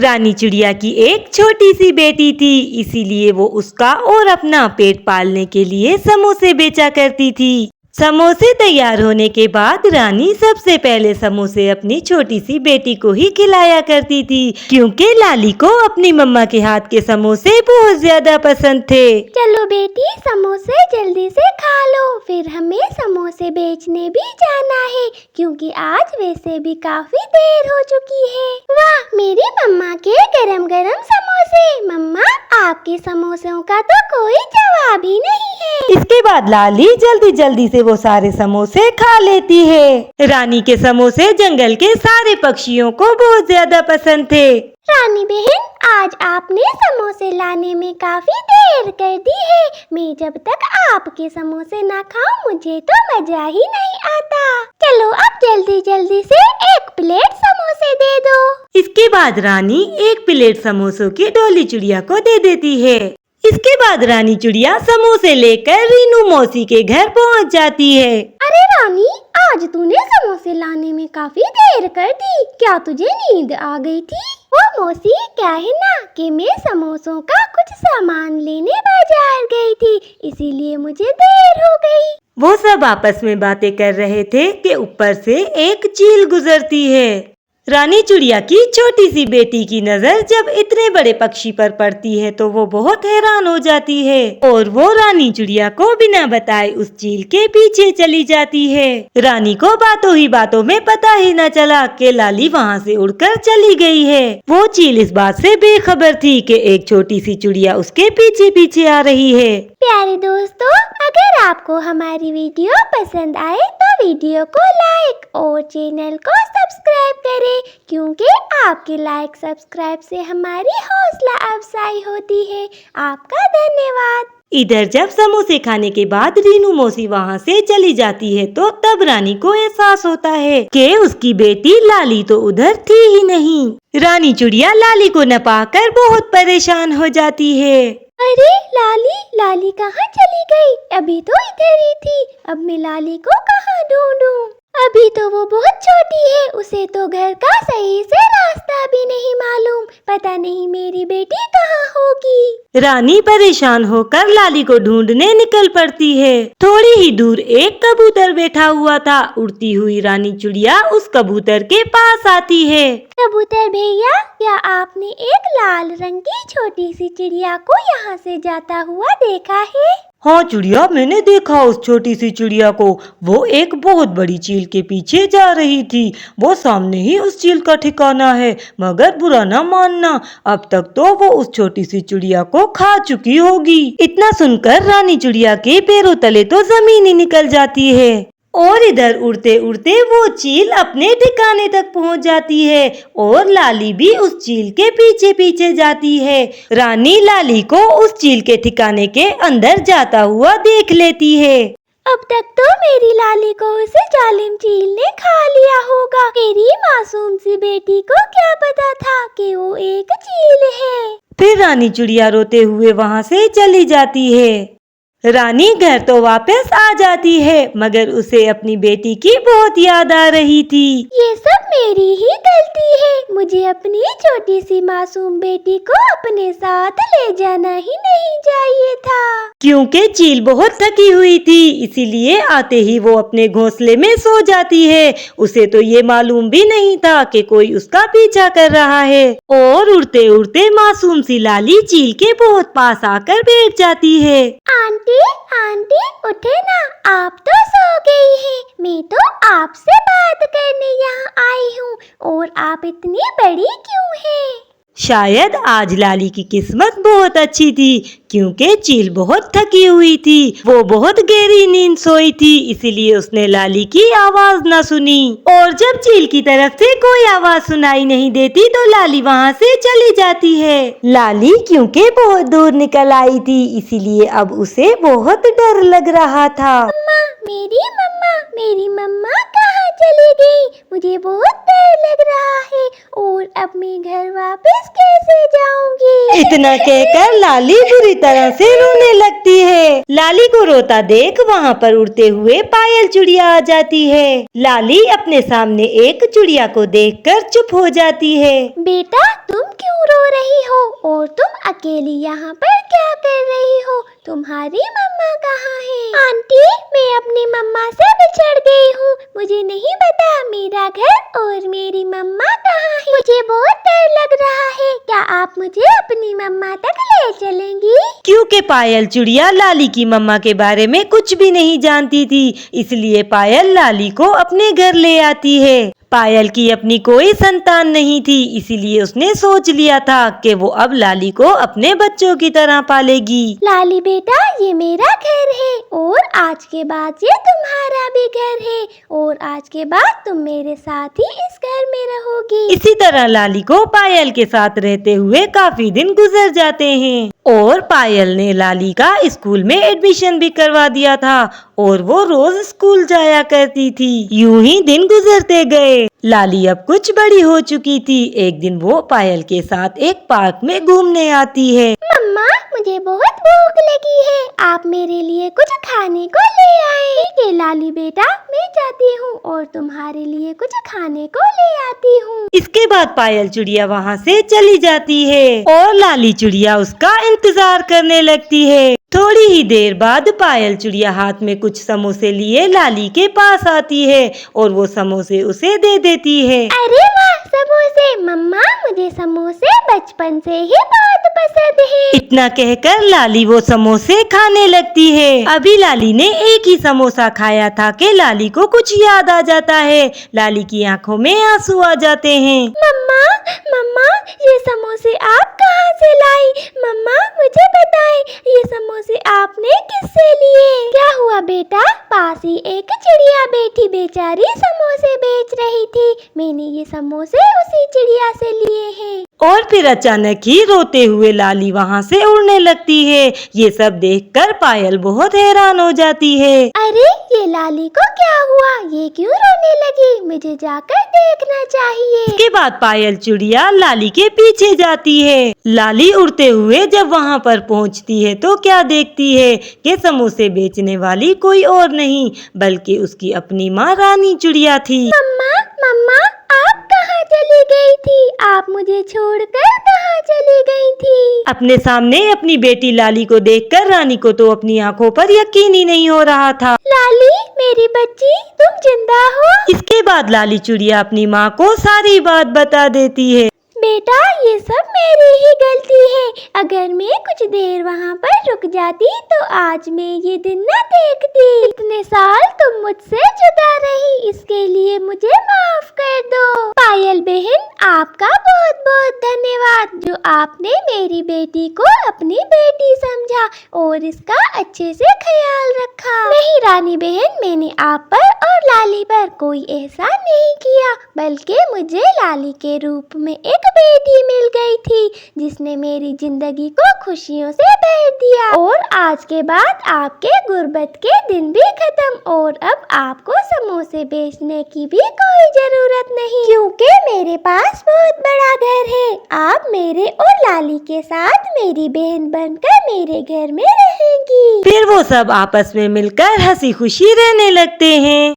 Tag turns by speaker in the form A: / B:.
A: रानी चिड़िया की एक छोटी सी बेटी थी, इसीलिए वो उसका और अपना पेट पालने के लिए समोसे बेचा करती थी। समोसे तैयार होने के बाद रानी सबसे पहले समोसे अपनी छोटी सी बेटी को ही खिलाया करती थी, क्योंकि लाली को अपनी मम्मा के हाथ के समोसे बहुत ज्यादा पसंद थे।
B: चलो बेटी, समोसे जल्दी से खा लो, फिर हमें समोसे बेचने भी जाना है, क्योंकि आज वैसे भी काफी देर हो चुकी है। वाह, मेरी मम्मा के गरम गरम समोसे। मम्मा, आपके समोसों का तो कोई जवाब ही नहीं है।
A: इसके बाद लाली जल्दी जल्दी से वो सारे समोसे खा लेती है। रानी के समोसे जंगल के सारे पक्षियों को बहुत ज्यादा पसंद थे।
B: रानी बहन, आज आपने समोसे लाने में काफी देर कर दी है। मैं जब तक आपके समोसे ना खाऊं, मुझे तो मजा ही नहीं आता। चलो अब जल्दी जल्दी से एक प्लेट समोसे दे दो।
A: इसके बाद रानी एक प्लेट समोसों की डोली चिड़िया को दे देती है। इसके बाद रानी चिड़िया समोसे लेकर रीनू मौसी के घर पहुंच जाती है।
B: अरे रानी, आज तूने समोसे लाने में काफी देर कर दी। क्या तुझे नींद आ गई थी? वो मौसी, क्या है ना कि मैं समोसों का कुछ सामान लेने बाजार गई थी, इसीलिए मुझे देर हो गई।
A: वो सब आपस में बातें कर रहे थे कि ऊपर से एक चील गुजरती है। रानी चिड़िया की छोटी सी बेटी की नजर जब इतने बड़े पक्षी पर पड़ती है तो वो बहुत हैरान हो जाती है और वो रानी चिड़िया को बिना बताए उस चील के पीछे चली जाती है। रानी को बातों ही बातों में पता ही न चला कि लाली वहाँ से उड़कर चली गई है। वो चील इस बात से बेखबर थी कि एक छोटी सी चिड़िया उसके पीछे पीछे आ रही है।
B: प्यारे दोस्तों, अगर आपको हमारी वीडियो पसंद आए तो वीडियो को लाइक और चैनल को सब्सक्राइब करें, क्योंकि आपके लाइक सब्सक्राइब से हमारी हौसला अफजाई होती है। आपका धन्यवाद।
A: इधर जब समोसे खाने के बाद रीनू मौसी वहाँ से चली जाती है तो तब रानी को एहसास होता है कि उसकी बेटी लाली तो उधर थी ही नहीं। रानी चिड़िया लाली को न पाकर बहुत परेशान हो जाती है।
B: अरे लाली कहाँ चली गई? अभी तो इधर ही थी। अब मैं लाली को कहाँ ढूंढूं? अभी तो वो बहुत छोटी है, उसे तो घर का सही से रास्ता भी नहीं मालूम। पता नहीं मेरी बेटी कहाँ होगी।
A: रानी परेशान होकर लाली को ढूंढने निकल पड़ती है। थोड़ी ही दूर एक कबूतर बैठा हुआ था। उड़ती हुई रानी चिड़िया उस कबूतर के पास आती है।
B: कबूतर भैया, क्या आपने एक लाल रंग की छोटी सी चिड़िया को यहाँ से जाता हुआ देखा है?
A: हाँ चिड़िया, मैंने देखा उस छोटी सी चिड़िया को। वो एक बहुत बड़ी चील के पीछे जा रही थी। वो सामने ही उस चील का ठिकाना है, मगर बुरा ना मानना, अब तक तो वो उस छोटी सी चिड़िया को खा चुकी होगी। इतना सुनकर रानी चिड़िया के पैरों तले तो जमीन ही निकल जाती है और इधर उड़ते उड़ते वो चील अपने ठिकाने तक पहुंच जाती है और लाली भी उस चील के पीछे पीछे जाती है। रानी लाली को उस चील के ठिकाने के अंदर जाता हुआ देख लेती है।
B: अब तक तो मेरी लाली को उस जालिम चील ने खा लिया होगा। मेरी मासूम सी बेटी को क्या पता था कि वो एक चील है।
A: फिर रानी चिड़िया रोते हुए वहाँ से चली जाती है। रानी घर तो वापस आ जाती है, मगर उसे अपनी बेटी की बहुत याद आ रही थी।
B: ये सब मेरी ही गलती है। मुझे अपनी छोटी सी मासूम बेटी को अपने साथ ले जाना ही नहीं चाहिए था।
A: क्योंकि चील बहुत थकी हुई थी, इसीलिए आते ही वो अपने घोंसले में सो जाती है। उसे तो ये मालूम भी नहीं था कि कोई उसका पीछा कर रहा है और उड़ते उड़ते मासूम सी लाली चील के बहुत पास आकर बैठ जाती है।
B: आंटी उठे ना, आप तो सो गई हैं। मैं तो आपसे बात करने यहाँ आई हूँ, और आप इतनी बड़ी क्यों हैं?
A: शायद आज लाली की किस्मत बहुत अच्छी थी, क्योंकि चील बहुत थकी हुई थी। वो बहुत गहरी नींद सोई थी, इसीलिए उसने लाली की आवाज न सुनी। और जब चील की तरफ से कोई आवाज सुनाई नहीं देती तो लाली वहाँ से चली जाती है। लाली क्योंकि बहुत दूर निकल आई थी, इसीलिए अब उसे बहुत डर लग रहा था।
B: मेरी मम्मा कहाँ चली गई? मुझे बहुत डर लग रहा है और अब मैं घर वापस कैसे जाऊंगी?
A: इतना कहकर लाली बुरी तरह से रोने लगती है। लाली को रोता देख वहाँ पर उड़ते हुए पायल चिड़िया आ जाती है। लाली अपने सामने एक चिड़िया को देखकर चुप हो जाती है।
B: बेटा, तुम क्यों रो रही हो और तुम अकेली यहाँ पर क्या कर रही हो? तुम्हारी मम्मा कहाँ है? आंटी, मैं अपनी मम्मा से बिछड़ गई हूँ। मुझे नहीं पता मेरा घर और मेरी मम्मा कहाँ है। मुझे बहुत डर लग रहा है। क्या आप मुझे अपनी मम्मा तक ले चलेंगी?
A: क्योंकि पायल चिड़िया लाली की मम्मा के बारे में कुछ भी नहीं जानती थी, इसलिए पायल लाली को अपने घर ले आती है। पायल की अपनी कोई संतान नहीं थी, इसीलिए उसने सोच लिया था कि वो अब लाली को अपने बच्चों की तरह पालेगी।
B: लाली बेटा, ये मेरा घर है और आज के बाद ये तुम्हारा भी घर है और आज के बाद तुम मेरे साथ ही इस घर में रहोगी।
A: इसी तरह लाली को पायल के साथ रहते हुए काफी दिन गुजर जाते हैं और पायल ने लाली का स्कूल में एडमिशन भी करवा दिया था और वो रोज स्कूल जाया करती थी। यूं ही दिन गुजरते गए। लाली अब कुछ बड़ी हो चुकी थी। एक दिन वो पायल के साथ एक पार्क में घूमने आती है।
B: मम्मा, मुझे बहुत भूख लगी है। आप मेरे लिए कुछ खाने को ले आए। ठीक है लाली बेटा, मैं जाती हूँ और तुम्हारे लिए कुछ खाने को ले आती हूँ।
A: इसके बाद पायल चिड़िया वहाँ से चली जाती है और लाली चिड़िया उसका इंतजार करने लगती है। थोड़ी ही देर बाद पायल चिड़िया हाथ में कुछ समोसे लिए लाली के पास आती है और वो समोसे उसे दे देती है।
B: अरे वाह, समोसे! मम्मा, मुझे समोसे बचपन से ही बहुत पसंद है।
A: इतना कहकर लाली वो समोसे खाने लगती है। अभी लाली ने एक ही समोसा खाया था कि लाली को कुछ याद आ जाता है। लाली की आंखों में आंसू आ जाते हैं।
B: मम्मा, मम्मा, ये समोसे आप कहाँ से लाई? मम्मा, मुझे बताएं, ये समोसे आपने किससे लिए? क्या हुआ बेटा? पास ही एक चिड़िया बैठी बेचारी समोसे बेच रही थी। मैंने ये समोसे उसी चिड़िया से लिए हैं।
A: और फिर अचानक ही रोते हुए लाली वहाँ से उड़ने लगती है। ये सब देखकर पायल बहुत हैरान हो जाती है।
B: अरे, ये लाली को क्या हुआ? ये क्यों रोने लगी? मुझे जाकर देखना चाहिए।
A: इसके बाद पायल चिड़िया लाली के पीछे जाती है। लाली उड़ते हुए जब वहाँ पर पहुँचती है तो क्या देखती है कि समोसे बेचने वाली कोई और नहीं बल्कि उसकी अपनी माँ रानी चिड़िया थी।
B: मम्मा, मम्मा, आप कहाँ चली गई थी? आप मुझे छोड़कर कहाँ चली गई थी?
A: अपने सामने अपनी बेटी लाली को देखकर रानी को तो अपनी आंखों पर यकीन ही नहीं हो रहा था।
B: लाली, मेरी बच्ची, तुम जिंदा हो?
A: इसके बाद लाली चिड़िया अपनी माँ को सारी बात बता देती है।
B: बेटा, ये सब मेरी ही गलती है। अगर मैं कुछ देर वहाँ पर रुक जाती तो आज मैं ये दिन न देखती। इतने साल तुम मुझसे जुदा रही, इसके लिए मुझे माफ कर दो। पायल बहन, आपका बहुत बहुत धन्यवाद जो आपने मेरी बेटी को अपनी बेटी समझा और इसका अच्छे से ख्याल रखा। नहीं रानी बहन, मैंने आप पर और लाली पर कोई एहसान नहीं किया, बल्कि मुझे लाली के रूप में एक बेटी मिल गई थी जिसने मेरी जिंदगी को खुशियों से भर दिया। और आज के बाद आपके गुर्बत के दिन भी खत्म और अब आपको समोसे बेचने की भी कोई जरूरत नहीं, क्योंकि मेरे पास बहुत बड़ा घर है। आप मेरे और लाली के साथ मेरी बहन बनकर मेरे घर में रहेंगी।
A: फिर वो सब आपस में मिलकर हंसी खुशी रहने लगते हैं।